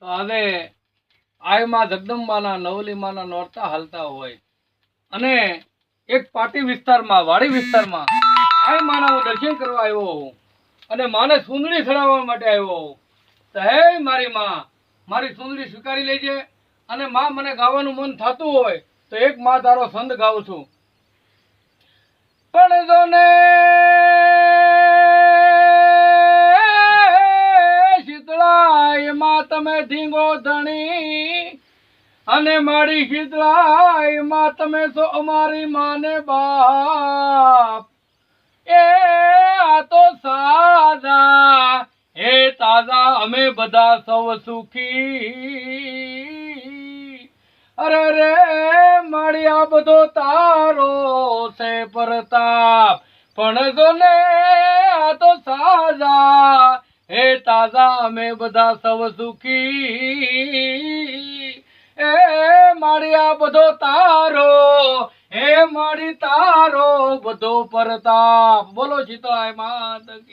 તો આજે આયમાં જગદંબાના નવલીમાના નોરતા હાલતા હોય અને એક પાટી વિસ્તારમાં વાડી વિસ્તારમાં આય માના હું દર્શન કરવા આવ્યો હોઉં અને માને સુંદરી ચડાવવા માટે આવ્યો હોઉં. તો હે મારી માં, મારી સુંદરી સ્વીકારી લેજે. અને માં મને ગાવાનું મન થતું હોય તો એક માં તારો છંદ ગાઉં છું. પણ જોને શીતળાય માં તમે ધીંગો ધણી અને મારી શીતળાય માં તમે છો અમારી માને બાપ. એ આ તો સાજા હે તાજા અમે બધા સૌ સુખી. અરે રે મારી આ બધો તારો છે પ્રતાપ. પણ જો ને આ તો સાજા હે તાજા અમે બધા સૌ સુખી. એ મારી આ બધો તારો હે મારી તારો બધો પ્રતાપ. બોલો શીતળાય માત કી.